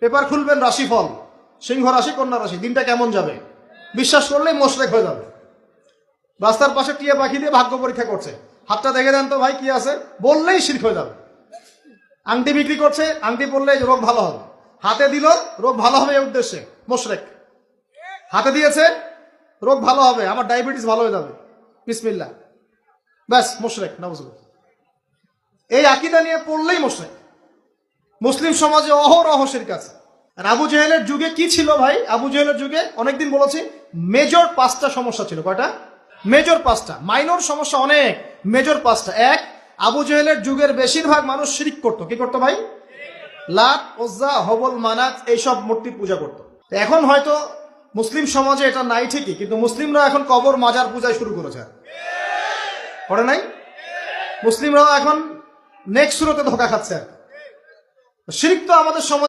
Paper খুলবেন, রাশিফল, সিংহ রাশি, কন্যা রাশি, দিনটা কেমন যাবে বিশ্বাস করলেই মোশরেক হয়ে যাবে। রাস্তার পাশে টিয়া পাখি দিয়ে ভাগ্য পরীক্ষা করছে, হাতটা দেখে দেন তো ভাই কি আছে, বললেই শিরক হয়ে যাবে। আংটি বিক্রি করছে, আংটি পরলে রোগ ভালো হবে, হাতে দিল রোগ ভালো হবে এই উদ্দেশ্যে, মোশরেক। হাতে দিয়েছে রোগ ভালো হবে, আমার ডায়াবেটিস ভালো হয়ে যাবে, বিসমিল্লাহ, ব্যাস মোশরেক, নাউজুবিল্লাহ। এই আকীদা নিয়ে পড়লেই মোশরেক। মুসলিম সমাজে অহরহ শিরক আছে। আর আবু জেহেলের যুগে কি ছিল ভাই? আবু জেহেলের যুগে অনেকদিন বলেছি মেজর 5টা সমস্যা ছিল। কয়টা? মেজর 5টা, মাইনর সমস্যা অনেক, মেজর 5টা। এক, আবু জেহেলের যুগের বেশিরভাগ মানুষ শিরক করতো। কি করতো ভাই? লাত, উজ্জা, হবল, মানাত এইসব মূর্তি পূজা করতো। এখন হয়তো মুসলিম সমাজে এটা নাই ঠিকই, কিন্তু মুসলিমরা এখন কবর মাজার পূজায় শুরু করেছে, করে নাই? মুসলিমরাও এখন নেক্সট সুরতে ধোকা খাচ্ছে। শিরক তো আমাদের সমাজ